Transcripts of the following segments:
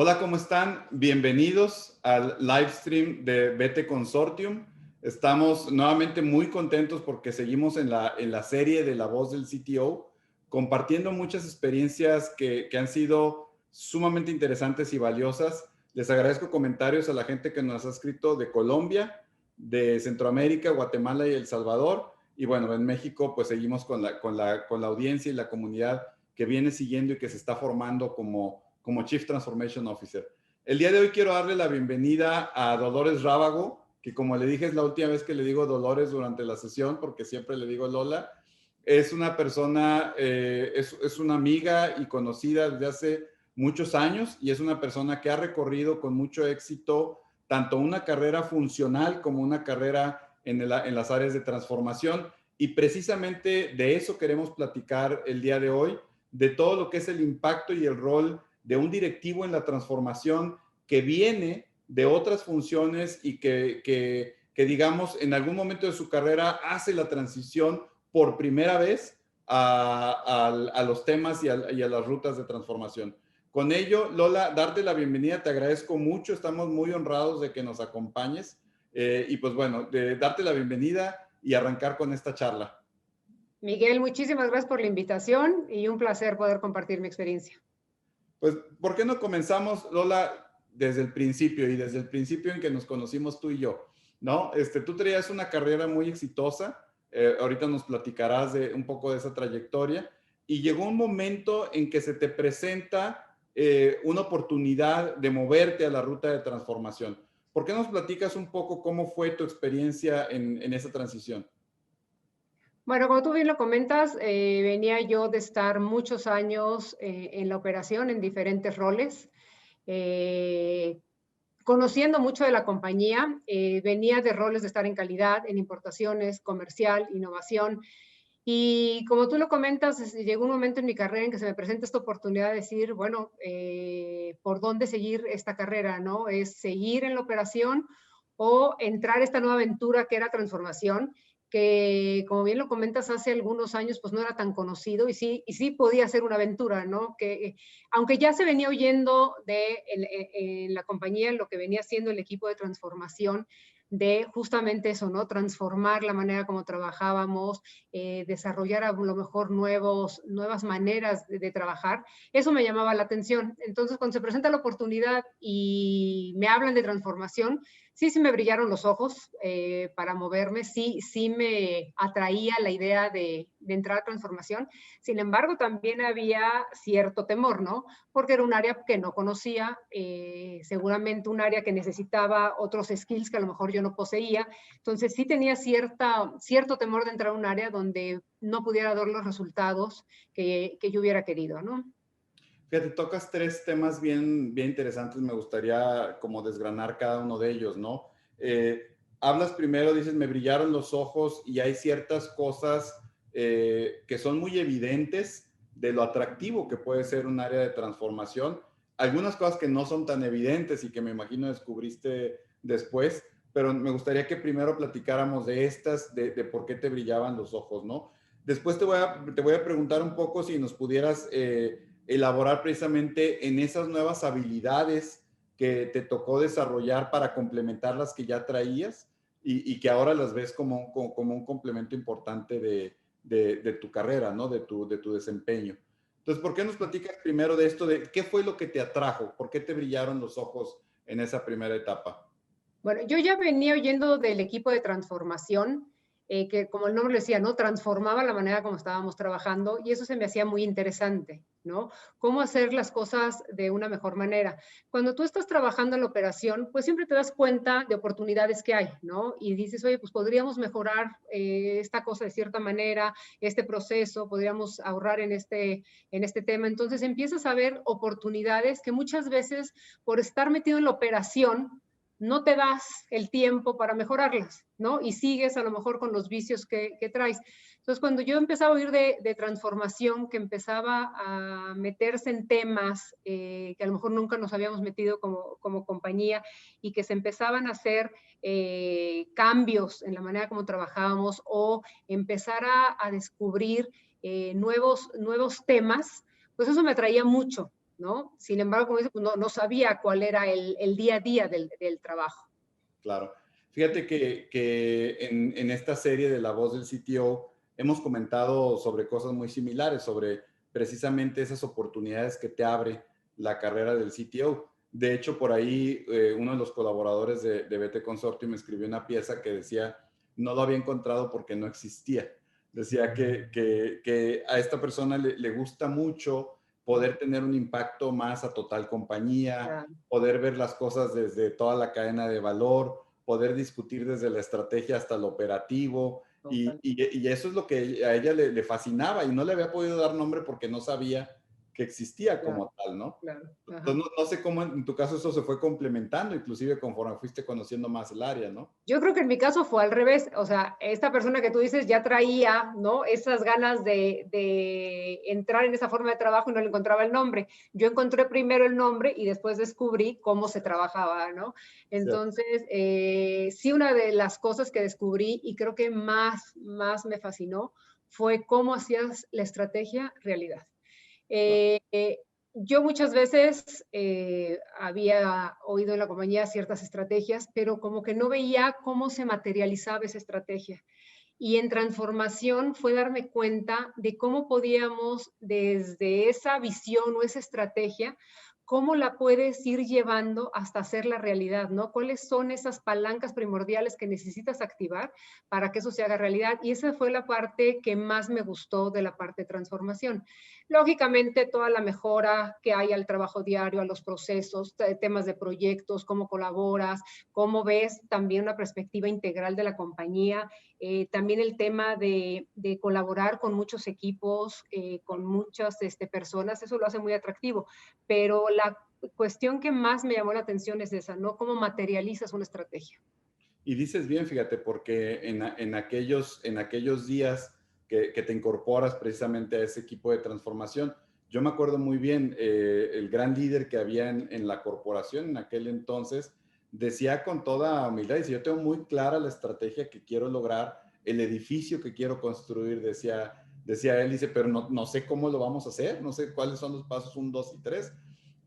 Hola, ¿cómo están? Bienvenidos al live stream de BT Consortium. Estamos nuevamente muy contentos porque seguimos en la serie de La Voz del CTO, compartiendo muchas experiencias que han sido sumamente interesantes y valiosas. Les agradezco comentarios a la gente que nos ha escrito de Colombia, de Centroamérica, Guatemala y El Salvador. Y bueno, en México pues seguimos con la audiencia y la comunidad que viene siguiendo y que se está formando como Chief Transformation Officer. El día de hoy quiero darle la bienvenida a Dolores Rábago, que como le dije es la última vez que le digo Dolores durante la sesión, porque siempre le digo Lola. Es una persona, es una amiga y conocida desde hace muchos años y es una persona que ha recorrido con mucho éxito tanto una carrera funcional como una carrera en las áreas de transformación. Y precisamente de eso queremos platicar el día de hoy, de todo lo que es el impacto y el rol de un directivo en la transformación que viene de otras funciones y que digamos, en algún momento de su carrera hace la transición por primera vez a los temas y a las rutas de transformación. Con ello, Lola, darte la bienvenida, te agradezco mucho, estamos muy honrados de que nos acompañes y pues bueno, de darte la bienvenida y arrancar con esta charla. Miguel, muchísimas gracias por la invitación y un placer poder compartir mi experiencia. Pues, ¿por qué no comenzamos, Lola, desde el principio y desde el principio en que nos conocimos tú y yo? ¿No? Tú traías una carrera muy exitosa, ahorita nos platicarás de un poco de esa trayectoria, y llegó un momento en que se te presenta una oportunidad de moverte a la ruta de transformación. ¿Por qué nos platicas un poco cómo fue tu experiencia en esa transición? Bueno, como tú bien lo comentas, venía yo de estar muchos años en la operación en diferentes roles, conociendo mucho de la compañía, venía de roles de estar en calidad, en importaciones, comercial, innovación. Y como tú lo comentas, llegó un momento en mi carrera en que se me presenta esta oportunidad de decir, bueno, ¿por dónde seguir esta carrera? ¿No? ¿Es seguir en la operación o entrar a esta nueva aventura que era transformación? Que como bien lo comentas, hace algunos años pues no era tan conocido y sí podía ser una aventura, ¿no? Que aunque ya se venía oyendo de en la compañía lo que venía siendo el equipo de transformación, de justamente eso, ¿no? Transformar la manera como trabajábamos, desarrollar a lo mejor nuevas maneras de trabajar, eso me llamaba la atención. Entonces, cuando se presenta la oportunidad y me hablan de transformación, sí me brillaron los ojos para moverme, sí me atraía la idea de entrar a transformación. Sin embargo, también había cierto temor, ¿no? Porque era un área que no conocía, seguramente un área que necesitaba otros skills que a lo mejor yo no poseía. Entonces, sí tenía cierto temor de entrar a un área donde no pudiera dar los resultados que yo hubiera querido, ¿no? Fíjate, tocas tres temas bien interesantes, me gustaría como desgranar cada uno de ellos, ¿no? Hablas primero, dices, me brillaron los ojos y hay ciertas cosas que son muy evidentes de lo atractivo que puede ser un área de transformación. Algunas cosas que no son tan evidentes y que me imagino descubriste después, pero me gustaría que primero platicáramos de estas, de por qué te brillaban los ojos, ¿no? Después te voy a preguntar un poco si nos pudieras elaborar precisamente en esas nuevas habilidades que te tocó desarrollar para complementar las que ya traías y que ahora las ves como un complemento importante de tu carrera, ¿no? De tu desempeño. Entonces, ¿por qué nos platicas primero de esto, de qué fue lo que te atrajo? ¿Por qué te brillaron los ojos en esa primera etapa? Bueno, yo ya venía oyendo del equipo de transformación, que como el nombre lo decía, ¿no? Transformaba la manera como estábamos trabajando y eso se me hacía muy interesante, ¿no? Cómo hacer las cosas de una mejor manera. Cuando tú estás trabajando en la operación, pues siempre te das cuenta de oportunidades que hay, ¿no? Y dices, oye, pues podríamos mejorar esta cosa de cierta manera, este proceso, podríamos ahorrar en este tema. Entonces empiezas a ver oportunidades que muchas veces por estar metido en la operación, no te das el tiempo para mejorarlas, ¿no? Y sigues a lo mejor con los vicios que traes. Entonces, cuando yo empezaba a oír de transformación, que empezaba a meterse en temas que a lo mejor nunca nos habíamos metido como compañía y que se empezaban a hacer cambios en la manera como trabajábamos o empezar a descubrir nuevos temas, pues eso me atraía mucho. ¿no? Sin embargo, como dice, pues no sabía cuál era el día a día del trabajo. Claro. Fíjate que en esta serie de La Voz del CTO hemos comentado sobre cosas muy similares, sobre precisamente esas oportunidades que te abre la carrera del CTO. De hecho, por ahí uno de los colaboradores de BT Consortium escribió una pieza que decía, no lo había encontrado porque no existía. Decía que a esta persona le gusta mucho poder tener un impacto más a total compañía, poder ver las cosas desde toda la cadena de valor, poder discutir desde la estrategia hasta lo operativo. Y eso es lo que a ella le fascinaba y no le había podido dar nombre porque no sabía que existía como tal, ¿no? Claro. Entonces, no sé cómo en tu caso eso se fue complementando, inclusive conforme fuiste conociendo más el área, ¿no? Yo creo que en mi caso fue al revés, o sea, esta persona que tú dices ya traía, ¿no? Esas ganas de entrar en esa forma de trabajo y no le encontraba el nombre. Yo encontré primero el nombre y después descubrí cómo se trabajaba, ¿no? Entonces, sí, una de las cosas que descubrí y creo que más me fascinó fue cómo hacías la estrategia realidad. Yo muchas veces había oído en la compañía ciertas estrategias, pero como que no veía cómo se materializaba esa estrategia. Y en transformación fue darme cuenta de cómo podíamos, desde esa visión o esa estrategia, cómo la puedes ir llevando hasta hacerla realidad, ¿no? ¿Cuáles son esas palancas primordiales que necesitas activar para que eso se haga realidad? Y esa fue la parte que más me gustó de la parte de transformación. Lógicamente, toda la mejora que hay al trabajo diario, a los procesos, temas de proyectos, cómo colaboras, cómo ves también una perspectiva integral de la compañía, también el tema de colaborar con muchos equipos, con muchas personas, eso lo hace muy atractivo, pero la cuestión que más me llamó la atención es esa, ¿no? ¿Cómo materializas una estrategia? Y dices bien, fíjate, porque en aquellos días que te incorporas precisamente a ese equipo de transformación, yo me acuerdo muy bien, el gran líder que había en la corporación en aquel entonces, decía con toda humildad, dice, yo tengo muy clara la estrategia que quiero lograr, el edificio que quiero construir, decía él, dice, pero no sé cómo lo vamos a hacer, no sé cuáles son los pasos 1, 2 y 3.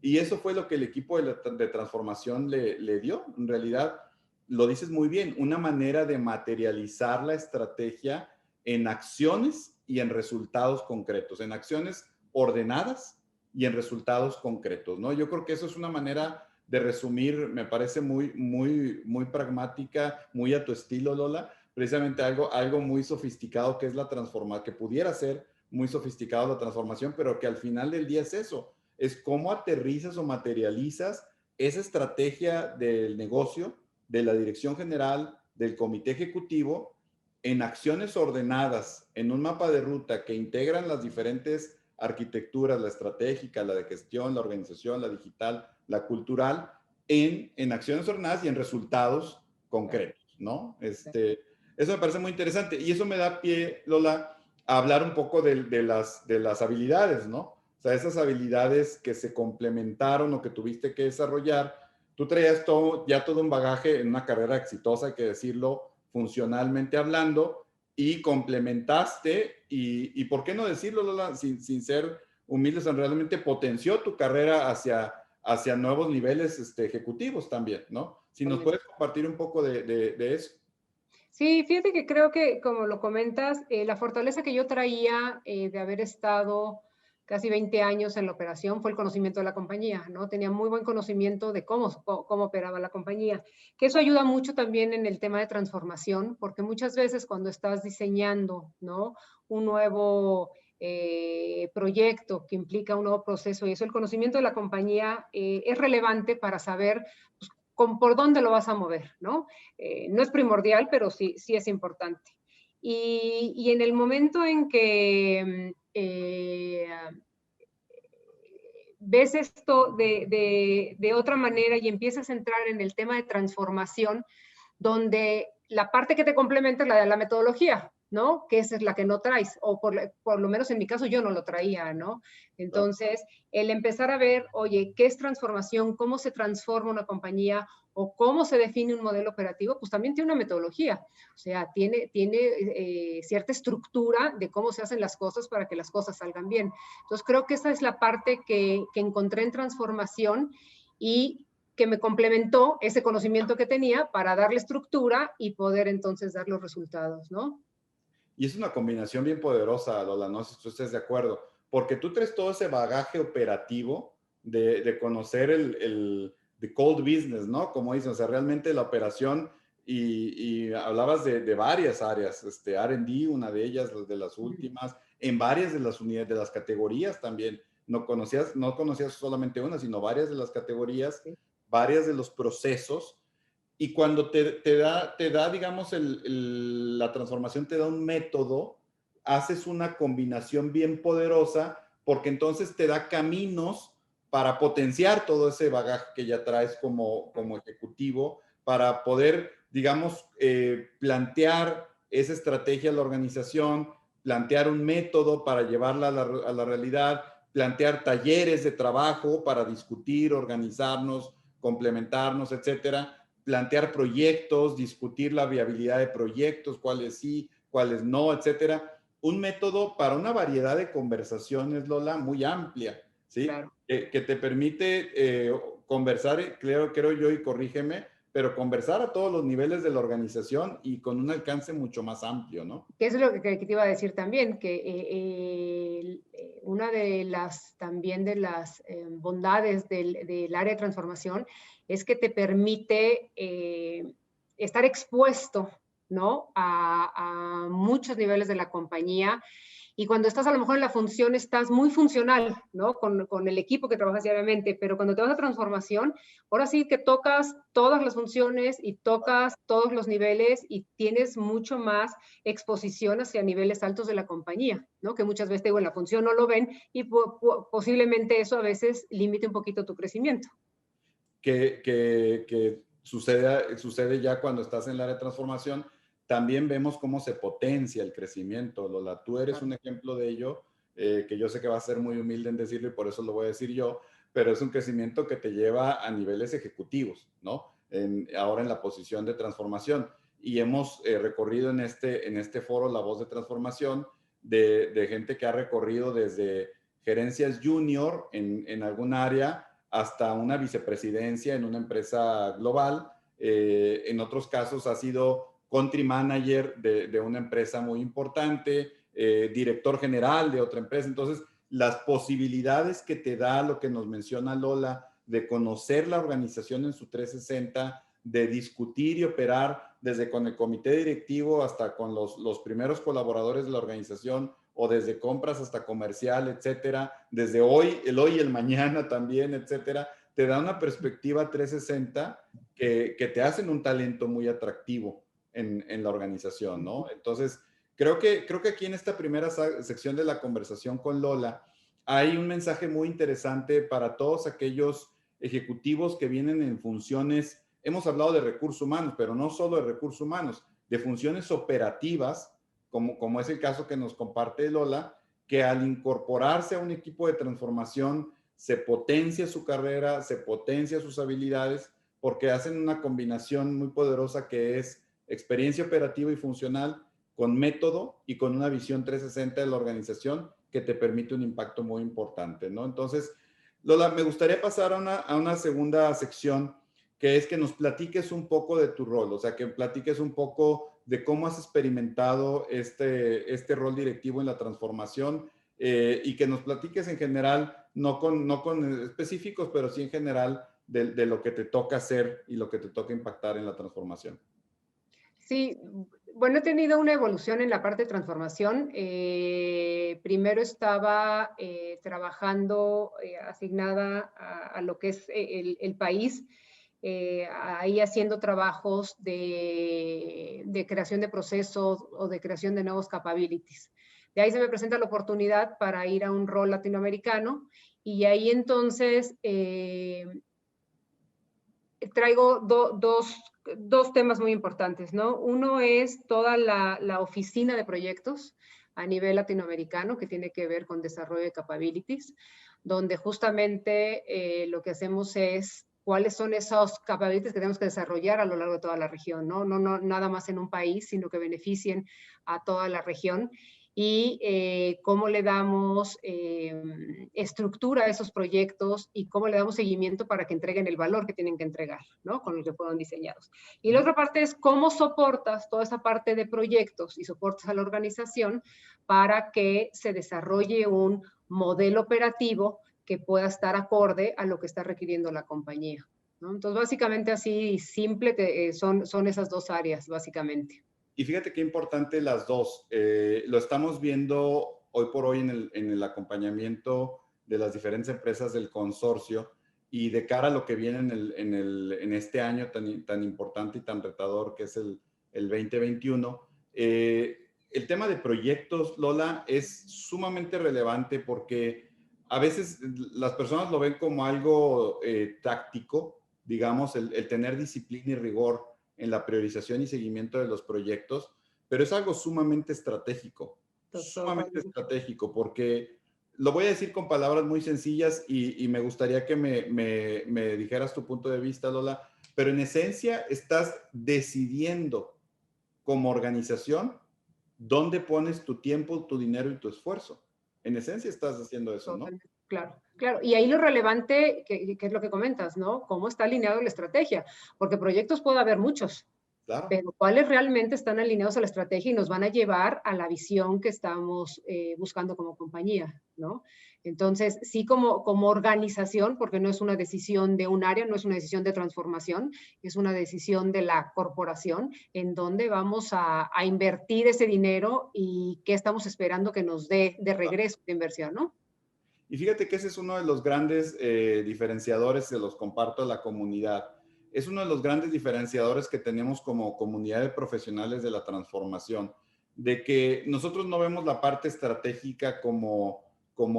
Y eso fue lo que el equipo de transformación le dio. En realidad, lo dices muy bien, una manera de materializar la estrategia en acciones y en resultados concretos, en acciones ordenadas y en resultados concretos, ¿no? Yo creo que eso es una manera de resumir, me parece muy pragmática, muy a tu estilo, Lola, precisamente algo muy sofisticado que es la transformación, que pudiera ser muy sofisticado la transformación, pero que al final del día es eso, es cómo aterrizas o materializas esa estrategia del negocio, de la dirección general, del comité ejecutivo, en acciones ordenadas, en un mapa de ruta que integran las diferentes arquitecturas, la estratégica, la de gestión, la organización, la digital, la cultural, en acciones ordenadas y en resultados concretos, ¿no? Eso me parece muy interesante y eso me da pie, Lola, a hablar un poco de las habilidades, ¿no? O sea, esas habilidades que se complementaron o que tuviste que desarrollar. Tú traías ya todo un bagaje en una carrera exitosa, hay que decirlo, funcionalmente hablando, y complementaste, y ¿por qué no decirlo, Lola? Sin ser humildes, realmente potenció tu carrera hacia nuevos niveles ejecutivos también, ¿no? Si nos puedes compartir un poco de eso. Sí, fíjate que creo que, como lo comentas, la fortaleza que yo traía de haber estado casi 20 años en la operación fue el conocimiento de la compañía, ¿no? Tenía muy buen conocimiento de cómo operaba la compañía, que eso ayuda mucho también en el tema de transformación, porque muchas veces cuando estás diseñando, ¿no? Un nuevo proyecto que implica un nuevo proceso y eso, el conocimiento de la compañía es relevante para saber pues, por dónde lo vas a mover, ¿no? No es primordial, pero sí es importante. Y en el momento en que ves esto de otra manera y empiezas a entrar en el tema de transformación, donde la parte que te complementa es la de la metodología, ¿no? Que esa es la que no traes, o por lo menos en mi caso yo no lo traía, ¿no? Entonces, el empezar a ver, oye, ¿qué es transformación? ¿Cómo se transforma una compañía? ¿O cómo se define un modelo operativo? Pues también tiene una metodología, o sea, tiene cierta estructura de cómo se hacen las cosas para que las cosas salgan bien. Entonces, creo que esa es la parte que encontré en transformación y que me complementó ese conocimiento que tenía para darle estructura y poder entonces dar los resultados, ¿no? Y es una combinación bien poderosa, Lola, no sé si tú estés de acuerdo, porque tú traes todo ese bagaje operativo de conocer the cold business, ¿no? Como dicen, o sea, realmente la operación, y hablabas de varias áreas, R&D, una de ellas, de las últimas, en varias de las unidades, de las categorías también. No conocías solamente una, sino varias de las categorías, Sí. varias de los procesos. Y cuando te da digamos, la transformación te da un método, haces una combinación bien poderosa, porque entonces te da caminos para potenciar todo ese bagaje que ya traes como ejecutivo, para poder, digamos, plantear esa estrategia a la organización, plantear un método para llevarla a la realidad, plantear talleres de trabajo para discutir, organizarnos, complementarnos, etcétera, plantear proyectos, discutir la viabilidad de proyectos, cuáles sí, cuáles no, etcétera. Un método para una variedad de conversaciones, Lola, muy amplia, ¿sí? Claro. Que te permite conversar, creo yo, y corrígeme, pero conversar a todos los niveles de la organización y con un alcance mucho más amplio, ¿no? Que eso es lo que te iba a decir también, que una de las, también de las bondades del área de transformación es que te permite estar expuesto, ¿no? A muchos niveles de la compañía. Y cuando estás a lo mejor en la función, estás muy funcional, ¿no? Con el equipo que trabajas diariamente, pero cuando te vas a transformación, ahora sí que tocas todas las funciones y tocas todos los niveles y tienes mucho más exposición hacia niveles altos de la compañía, ¿no? Que muchas veces, digo, en la función no lo ven y posiblemente eso a veces limite un poquito tu crecimiento. Que sucede ya cuando estás en el área de transformación. También vemos cómo se potencia el crecimiento, Lola. Tú eres un ejemplo de ello, que yo sé que va a ser muy humilde en decirlo y por eso lo voy a decir yo, pero es un crecimiento que te lleva a niveles ejecutivos, ¿no? Ahora en la posición de transformación. Y hemos recorrido en este foro La Voz de Transformación de gente que ha recorrido desde gerencias junior en algún área hasta una vicepresidencia en una empresa global. En otros casos ha sido country manager de una empresa muy importante, director general de otra empresa. Entonces, las posibilidades que te da lo que nos menciona Lola de conocer la organización en su 360, de discutir y operar desde con el comité directivo hasta con los primeros colaboradores de la organización, o desde compras hasta comercial, etcétera, desde hoy, el hoy y el mañana también, etcétera, te da una perspectiva 360 que te hacen un talento muy atractivo en la organización, ¿no? Entonces, creo que aquí en esta primera sección de la conversación con Lola hay un mensaje muy interesante para todos aquellos ejecutivos que vienen en funciones, hemos hablado de recursos humanos, pero no solo de recursos humanos, de funciones operativas, como es el caso que nos comparte Lola, que al incorporarse a un equipo de transformación se potencia su carrera, se potencia sus habilidades, porque hacen una combinación muy poderosa que es experiencia operativa y funcional con método y con una visión 360 de la organización que te permite un impacto muy importante, ¿no? Entonces, Lola, me gustaría pasar a una segunda sección, que es que nos platiques un poco de tu rol, o sea, que platiques un poco de cómo has experimentado este rol directivo en la transformación, y que nos platiques en general, no con específicos, pero sí en general de lo que te toca hacer y lo que te toca impactar en la transformación. Sí, bueno, he tenido una evolución en la parte de transformación. Primero estaba trabajando asignada a lo que es el país, ahí haciendo trabajos de creación de procesos o de creación de nuevos capabilities. De ahí se me presenta la oportunidad para ir a un rol latinoamericano y ahí entonces traigo dos dos temas muy importantes, ¿no? Uno es toda la oficina de proyectos a nivel latinoamericano que tiene que ver con desarrollo de capabilities, donde justamente lo que hacemos es cuáles son esos capabilities que tenemos que desarrollar a lo largo de toda la región, ¿no? No nada más en un país, sino que beneficien a toda la región y cómo le damos estructura a esos proyectos y cómo le damos seguimiento para que entreguen el valor que tienen que entregar, ¿no? Con el que fueron diseñados. Y la otra parte es cómo soportas toda esa parte de proyectos y soportas a la organización para que se desarrolle un modelo operativo que pueda estar acorde a lo que está requiriendo la compañía, ¿no? Entonces, básicamente así simple son esas dos áreas, básicamente. Y fíjate qué importante las dos. Lo estamos viendo hoy por hoy en el acompañamiento de las diferentes empresas del consorcio y de cara a lo que viene en este año tan importante y tan retador que es el 2021. El tema de proyectos, Lola, es sumamente relevante porque a veces las personas lo ven como algo táctico, digamos, el tener disciplina y rigor en la priorización y seguimiento de los proyectos, pero es algo sumamente estratégico, porque lo voy a decir con palabras muy sencillas y me gustaría que me dijeras tu punto de vista, Lola, pero en esencia estás decidiendo como organización dónde pones tu tiempo, tu dinero y tu esfuerzo. En esencia estás haciendo eso, ¿no? Claro, claro. Y ahí lo relevante, que es lo que comentas, ¿no? Cómo está alineado la estrategia, porque proyectos puede haber muchos, Claro. pero cuáles realmente están alineados a la estrategia y nos van a llevar a la visión que estamos buscando como compañía, ¿no? Entonces, sí como organización, porque no es una decisión de un área, no es una decisión de transformación, es una decisión de la corporación en donde vamos a invertir ese dinero y qué estamos esperando que nos dé de regreso de inversión, ¿no? Y fíjate que ese es uno de los grandes diferenciadores, se los comparto a la comunidad. Es uno de los grandes diferenciadores que tenemos como comunidad de profesionales de la transformación, de que nosotros no vemos la parte estratégica como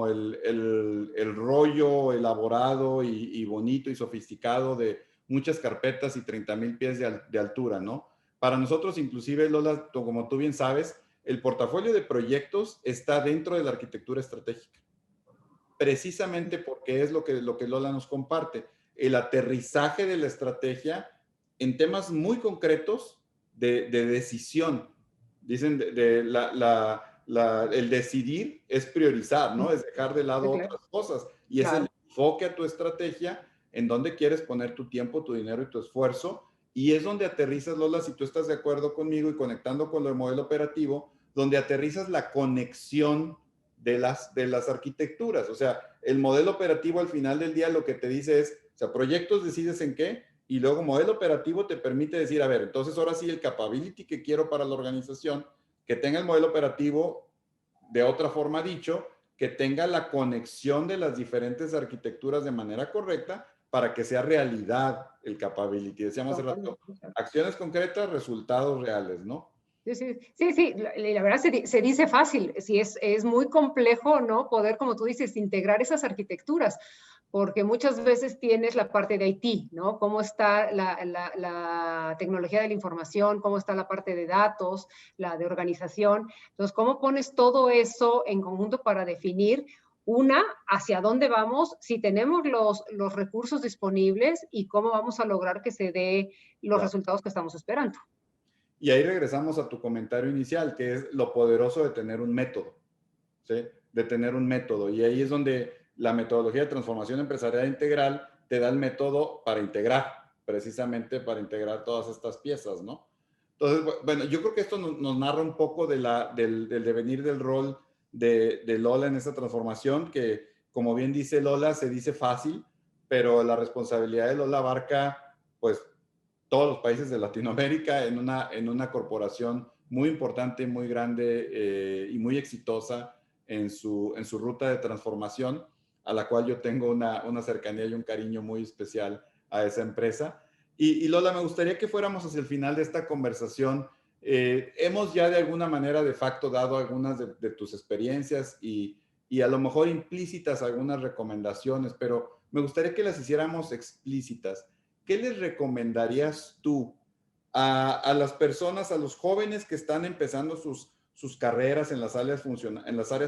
el rollo elaborado y bonito y sofisticado de muchas carpetas y 30,000 pies de altura, ¿no? Para nosotros, inclusive, Lola, como tú bien sabes, el portafolio de proyectos está dentro de la arquitectura estratégica precisamente porque es lo que Lola nos comparte, el aterrizaje de la estrategia en temas muy concretos de decisión. Dicen, el decidir es priorizar, ¿no? Es dejar de lado otras cosas y es el enfoque a tu estrategia en donde quieres poner tu tiempo, tu dinero y tu esfuerzo. Y es donde aterrizas, Lola, si tú estás de acuerdo conmigo y conectando con el modelo operativo, donde aterrizas la conexión de las arquitecturas. O sea, el modelo operativo al final del día lo que te dice es, o sea, proyectos decides en qué y luego modelo operativo te permite decir, a ver, entonces ahora sí el capability que quiero para la organización, que tenga el modelo operativo de otra forma dicho, que tenga la conexión de las diferentes arquitecturas de manera correcta para que sea realidad el capability. Decíamos hace rato, acciones concretas, resultados reales, ¿no? Sí, la verdad se dice fácil, sí, es muy complejo, ¿no? Poder, como tú dices, integrar esas arquitecturas, porque muchas veces tienes la parte de IT, ¿no? Cómo está la tecnología de la información, cómo está la parte de datos, la de organización. Entonces, ¿cómo pones todo eso en conjunto para definir hacia dónde vamos, si tenemos los recursos disponibles y cómo vamos a lograr que se dé los resultados que estamos esperando? Y ahí regresamos a tu comentario inicial, que es lo poderoso de tener un método, ¿sí? De tener un método. Y ahí es donde la metodología de transformación empresarial integral te da el método para integrar, precisamente para integrar todas estas piezas, ¿no? Entonces, bueno, yo creo que esto nos narra un poco del devenir del rol de Lola en esta transformación, que como bien dice Lola, se dice fácil, pero la responsabilidad de Lola abarca, pues, todos los países de Latinoamérica en una corporación muy importante, muy grande y muy exitosa en su ruta de transformación, a la cual yo tengo una cercanía y un cariño muy especial a esa empresa. Y Lola, me gustaría que fuéramos hacia el final de esta conversación. Hemos ya de alguna manera de facto dado algunas de tus experiencias y a lo mejor implícitas algunas recomendaciones, pero me gustaría que las hiciéramos explícitas. ¿Qué les recomendarías tú a las personas, a los jóvenes que están empezando sus carreras en las áreas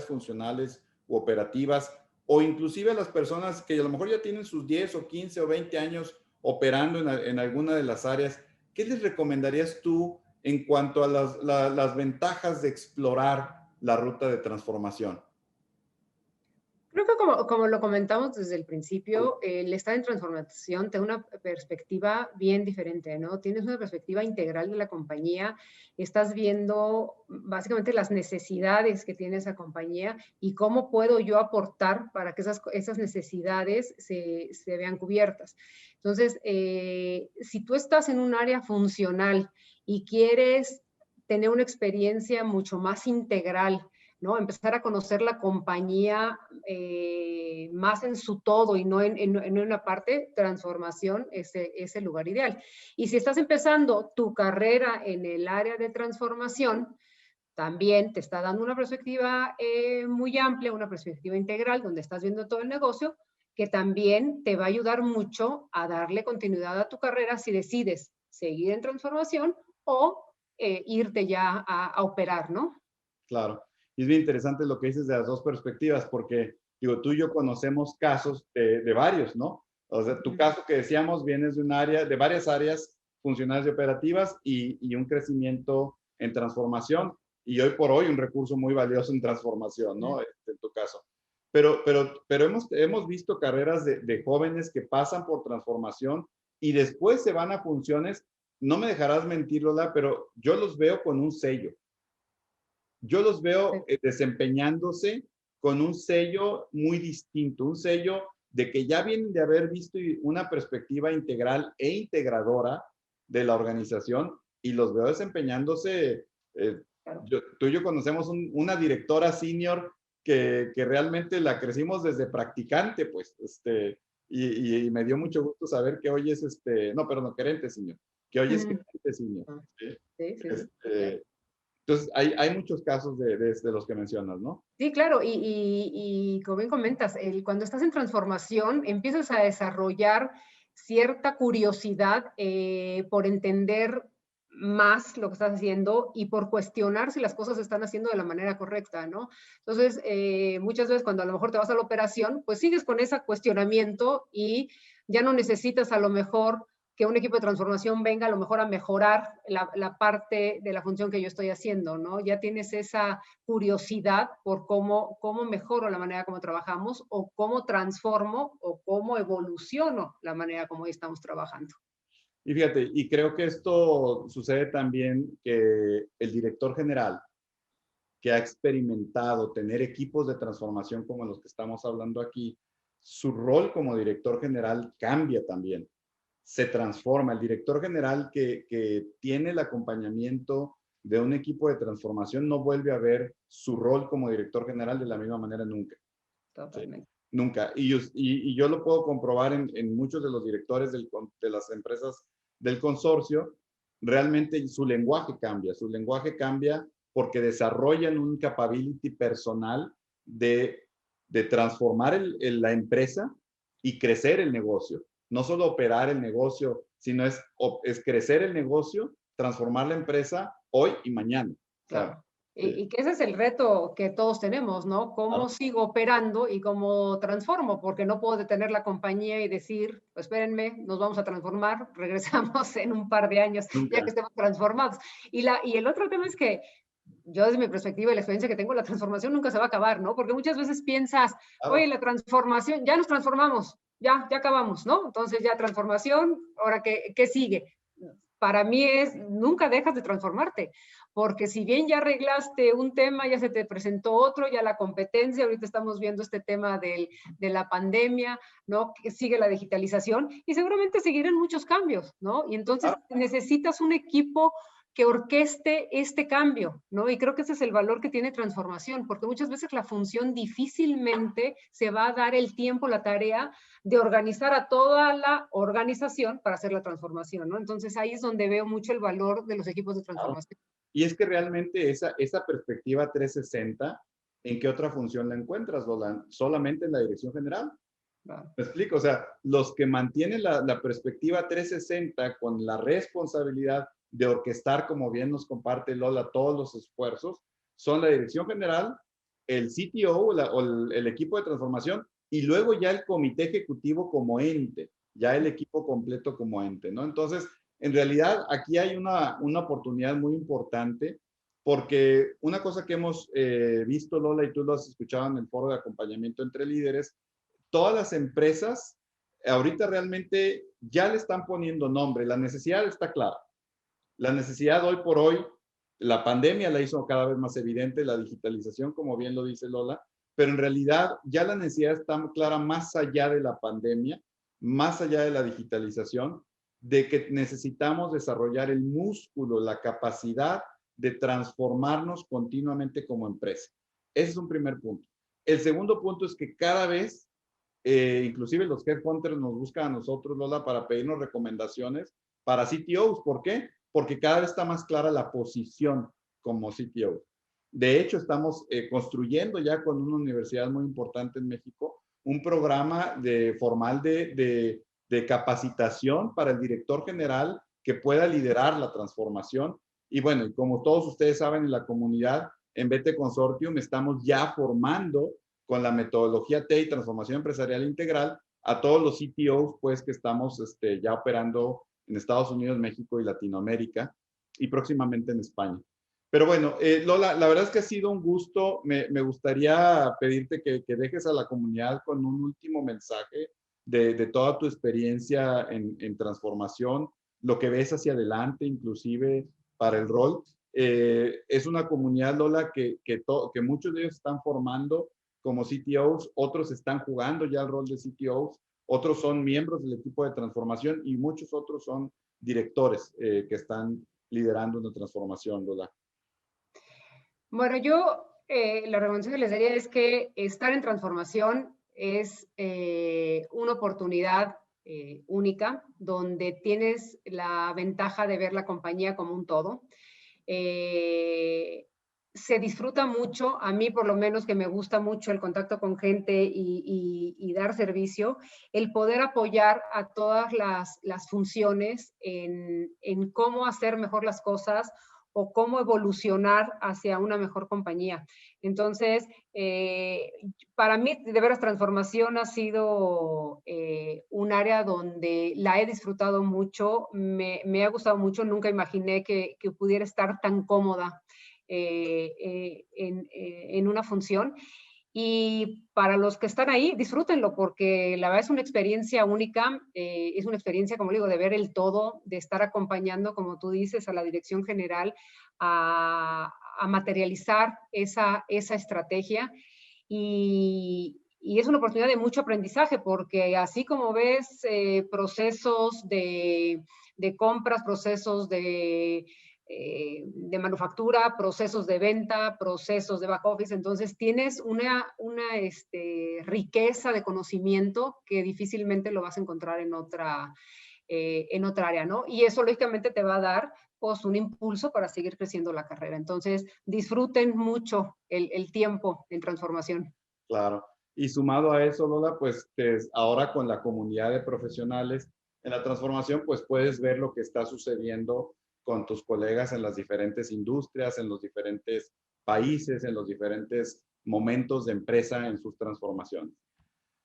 funcionales u operativas, o inclusive a las personas que a lo mejor ya tienen sus 10 o 15 o 20 años operando en alguna de las áreas? ¿Qué les recomendarías tú en cuanto a las ventajas de explorar la ruta de transformación? Creo que como lo comentamos desde el principio, el estar en transformación te da una perspectiva bien diferente, ¿no? Tienes una perspectiva integral de la compañía, estás viendo básicamente las necesidades que tiene esa compañía y cómo puedo yo aportar para que esas necesidades se vean cubiertas. Entonces, si tú estás en un área funcional y quieres tener una experiencia mucho más integral, ¿no? Empezar a conocer la compañía más en su todo y no en una parte, transformación es el lugar ideal. Y si estás empezando tu carrera en el área de transformación, también te está dando una perspectiva muy amplia, una perspectiva integral, donde estás viendo todo el negocio, que también te va a ayudar mucho a darle continuidad a tu carrera si decides seguir en transformación o irte ya a operar, ¿no? Claro. Y es bien interesante lo que dices de las dos perspectivas, porque, digo, tú y yo conocemos casos de varios, ¿no? O sea, tu caso que decíamos vienes de un área, de varias áreas funcionales y operativas y un crecimiento en transformación. Y hoy por hoy un recurso muy valioso en transformación, ¿no? En tu caso. Pero hemos visto carreras de jóvenes que pasan por transformación y después se van a funciones. No me dejarás mentir, Lola, pero yo los veo con un sello. Yo los veo desempeñándose con un sello muy distinto, un sello de que ya vienen de haber visto una perspectiva integral e integradora de la organización y los veo desempeñándose. Tú y yo conocemos una directora senior que realmente la crecimos desde practicante, pues, y me dio mucho gusto saber que hoy es, no, perdón, gerente senior, que hoy es gerente senior. ¿Sí? Sí, sí, sí. Entonces, hay muchos casos de los que mencionas, ¿no? Sí, claro, y como bien comentas, cuando estás en transformación, empiezas a desarrollar cierta curiosidad por entender más lo que estás haciendo y por cuestionar si las cosas se están haciendo de la manera correcta, ¿no? Entonces, muchas veces cuando a lo mejor te vas a la operación, pues sigues con ese cuestionamiento y ya no necesitas a lo mejor que un equipo de transformación venga a lo mejor a mejorar la parte de la función que yo estoy haciendo, ¿no? Ya tienes esa curiosidad por cómo mejoro la manera como trabajamos o cómo transformo o cómo evoluciono la manera como estamos trabajando. Y fíjate, y creo que esto sucede también que el director general que ha experimentado tener equipos de transformación como los que estamos hablando aquí, su rol como director general cambia también, se transforma. El director general que tiene el acompañamiento de un equipo de transformación no vuelve a ver su rol como director general de la misma manera nunca. Totalmente. Sí, nunca. Y yo lo puedo comprobar en muchos de los directores de las empresas del consorcio. Realmente su lenguaje cambia porque desarrollan un capability personal de, de transformar la empresa y crecer el negocio. No solo operar el negocio, sino es crecer el negocio, transformar la empresa hoy y mañana. Claro. O sea, Y que ese es el reto que todos tenemos, ¿no? ¿Cómo sigo operando y cómo transformo? Porque no puedo detener la compañía y decir, pues espérenme, nos vamos a transformar, regresamos en un par de años, nunca. ya que estemos transformados. Y el otro tema es que yo desde mi perspectiva y la experiencia que tengo, la transformación nunca se va a acabar, ¿no? Porque muchas veces piensas, oye, la transformación, ya nos transformamos, ya acabamos, ¿no? Entonces ya transformación, ahora ¿qué sigue? Para mí nunca dejas de transformarte, porque si bien ya arreglaste un tema, ya se te presentó otro, ya la competencia, ahorita estamos viendo este tema de la pandemia, ¿no? Que sigue la digitalización y seguramente seguirán muchos cambios, ¿no? Y entonces necesitas un equipo que orqueste este cambio, ¿no? Y creo que ese es el valor que tiene transformación, porque muchas veces la función difícilmente se va a dar el tiempo, la tarea de organizar a toda la organización para hacer la transformación, ¿no? Entonces ahí es donde veo mucho el valor de los equipos de transformación. Y es que realmente esa perspectiva 360, ¿en qué otra función la encuentras, Roland? Solamente en la dirección general. Claro. ¿Me explico? O sea, los que mantienen la perspectiva 360 con la responsabilidad de orquestar, como bien nos comparte Lola, todos los esfuerzos, son la dirección general, el CTO el equipo de transformación y luego ya el comité ejecutivo como ente, ya el equipo completo como ente, ¿no? Entonces, en realidad, aquí hay una oportunidad muy importante porque una cosa que hemos visto, Lola, y tú lo has escuchado en el foro de acompañamiento entre líderes, todas las empresas ahorita realmente ya le están poniendo nombre, la necesidad está clara. La necesidad hoy por hoy, la pandemia la hizo cada vez más evidente, la digitalización, como bien lo dice Lola, pero en realidad ya la necesidad está clara más allá de la pandemia, más allá de la digitalización, de que necesitamos desarrollar el músculo, la capacidad de transformarnos continuamente como empresa. Ese es un primer punto. El segundo punto es que cada vez, inclusive los headhunters nos buscan a nosotros, Lola, para pedirnos recomendaciones para CTOs. ¿Por qué? Porque cada vez está más clara la posición como CTO. De hecho, estamos construyendo ya con una universidad muy importante en México un programa formal de capacitación para el director general que pueda liderar la transformación. Y bueno, y como todos ustedes saben, en la comunidad, en BT Consortium, estamos ya formando con la metodología TEI, Transformación Empresarial Integral, a todos los CTOs, pues, que estamos ya operando en Estados Unidos, México y Latinoamérica, y próximamente en España. Pero bueno, Lola, la verdad es que ha sido un gusto. Me gustaría pedirte que dejes a la comunidad con un último mensaje de toda tu experiencia en transformación, lo que ves hacia adelante, inclusive para el rol. Es una comunidad, Lola, que muchos de ellos están formando como CTOs, otros están jugando ya el rol de CTOs, otros son miembros del equipo de transformación y muchos otros son directores que están liderando una transformación, Lola. Bueno, yo la recomendación que les daría es que estar en transformación es una oportunidad única, donde tienes la ventaja de ver la compañía como un todo. Se disfruta mucho, a mí por lo menos que me gusta mucho el contacto con gente y dar servicio, el poder apoyar a todas las funciones en cómo hacer mejor las cosas o cómo evolucionar hacia una mejor compañía. Entonces, para mí, de veras, transformación ha sido un área donde la he disfrutado mucho, me ha gustado mucho, nunca imaginé que pudiera estar tan cómoda en una función. Y para los que están ahí, disfrútenlo, porque la verdad es una experiencia única, es una experiencia, como digo, de ver el todo, de estar acompañando, como tú dices, a la dirección general a materializar esa estrategia. Y es una oportunidad de mucho aprendizaje, porque así como ves procesos de compras, procesos de manufactura, procesos de venta, procesos de back office. Entonces tienes una riqueza de conocimiento que difícilmente lo vas a encontrar en otra área, ¿no? Y eso lógicamente te va a dar pues un impulso para seguir creciendo la carrera. Entonces disfruten mucho el tiempo en transformación. Claro. Y sumado a eso, Lola, pues ahora con la comunidad de profesionales en la transformación, pues puedes ver lo que está sucediendo con tus colegas en las diferentes industrias, en los diferentes países, en los diferentes momentos de empresa en sus transformaciones.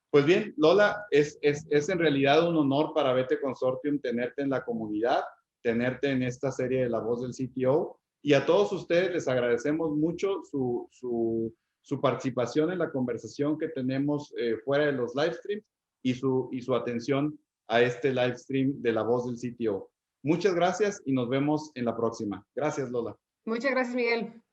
Pues bien, Lola, es en realidad un honor para BT Consortium tenerte en la comunidad, tenerte en esta serie de La Voz del CTO, y a todos ustedes les agradecemos mucho su participación en la conversación que tenemos fuera de los live streams y su atención a este live stream de La Voz del CTO. Muchas gracias y nos vemos en la próxima. Gracias, Lola. Muchas gracias, Miguel.